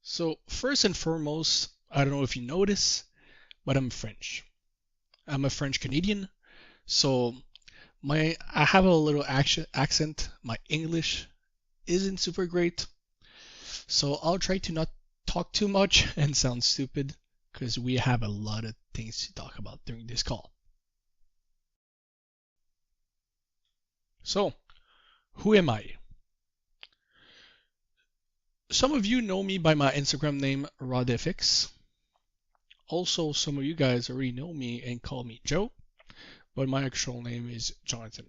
So first and foremost, I don't know if you notice, but I'm French. I'm a French Canadian, so my I have a little accent. My English isn't super great, so I'll try to not talk too much and sound stupid because we have a lot of things to talk about during this call. So, who am I? Some of you know me by my Instagram name, RodFX. Also, some of you guys already know me and call me Joe, but my actual name is Jonathan.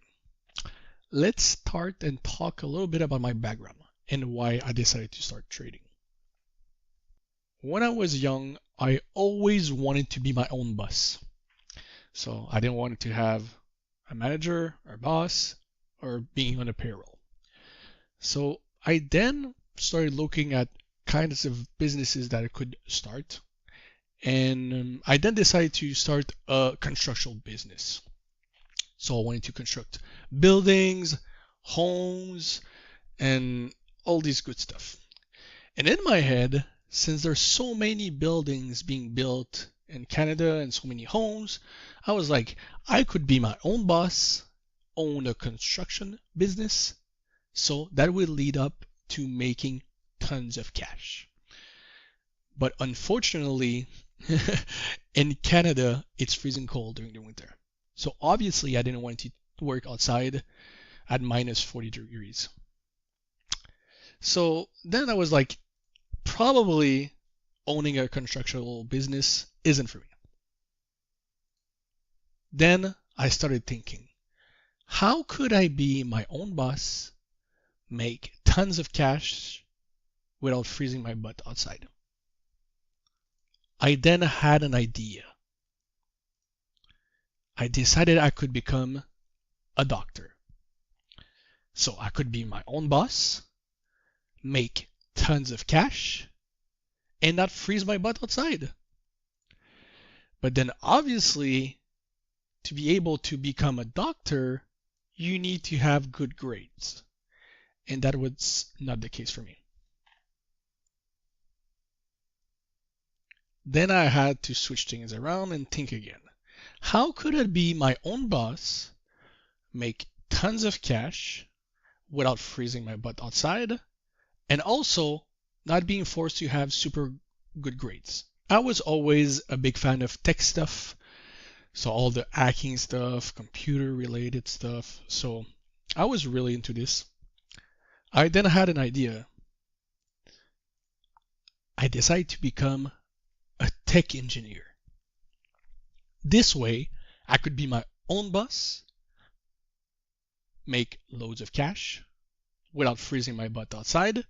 Let's start and talk a little bit about my background and why I decided to start trading. When I was young, I always wanted to be my own boss. So I didn't want to have a manager or boss or being on a payroll. So I then started looking at kinds of businesses that I could start. And I then decided to start a construction business. So I wanted to construct buildings, homes, and all this good stuff. And in my head, since there's so many buildings being built in Canada and so many homes, I was like, I could be my own boss, own a construction business, so that would lead up to making tons of cash. But unfortunately, in Canada, it's freezing cold during the winter. So obviously, I didn't want to work outside at minus 40 degrees. So then I was like, probably owning a constructional business isn't for me. Then I started thinking, how could I be my own boss, make tons of cash without freezing my butt outside? I then had an idea. I decided I could become a doctor. So I could be my own boss, make tons of cash, and not freeze my butt outside. But then obviously, to be able to become a doctor, you need to have good grades. And that was not the case for me. Then I had to switch things around and think again. How could I be my own boss, make tons of cash without freezing my butt outside, and also not being forced to have super good grades? I was always a big fan of tech stuff, so all the hacking stuff, computer related stuff. So I was really into this. I then had an idea. I decided to become a tech engineer. This way, I could be my own boss, make loads of cash without freezing my butt outside,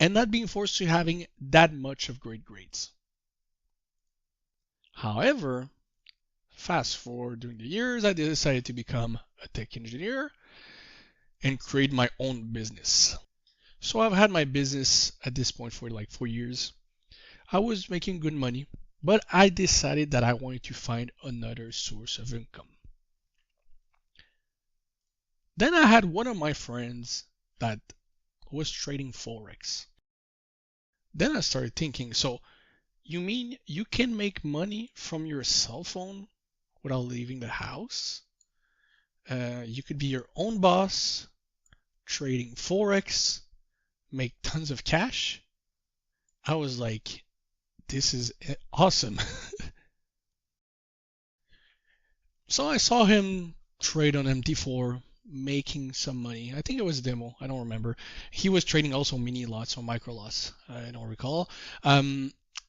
and not being forced to having that much of great grades. However, fast forward during the years, I decided to become a tech engineer and create my own business. So I've had my business at this point for like 4 years. I was making good money, but I decided that I wanted to find another source of income. Then I had one of my friends that was trading Forex. Then I started thinking, so you mean you can make money from your cell phone without leaving the house? You could be your own boss, trading Forex, make tons of cash? I was like, this is awesome. So I saw him trade on MT4, making some money. I think it was a demo. I don't remember. He was trading also mini lots or micro lots. I don't recall.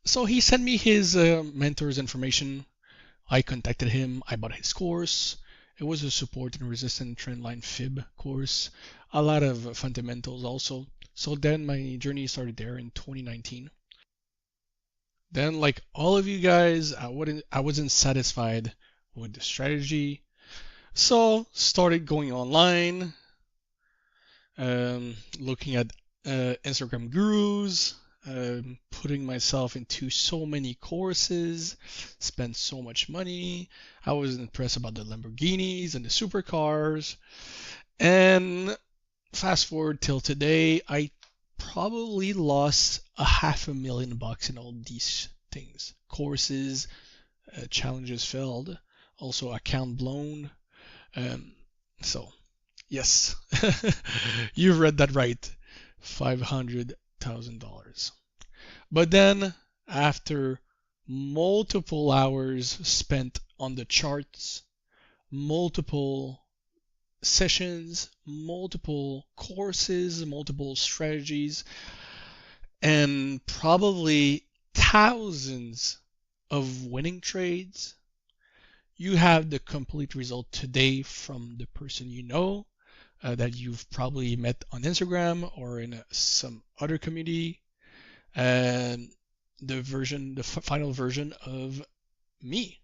So he sent me his mentor's information. I contacted him. I bought his course. It was a support and resistant trendline fib course. A lot of fundamentals also. So then my journey started there in 2019. Then, like all of you guys, I wasn't satisfied with the strategy, so started going online, looking at Instagram gurus, putting myself into so many courses, spent so much money. I was impressed about the Lamborghinis and the supercars, and fast forward till today, I probably lost $500,000 in all these things. Courses, challenges failed, also account blown. Um, so, yes, you've read that right. $500,000. But then, after multiple hours spent on the charts, multiple sessions, multiple courses, multiple strategies, and probably thousands of winning trades, you have the complete result today from the person you know that you've probably met on Instagram or in some other community. And the final version of me.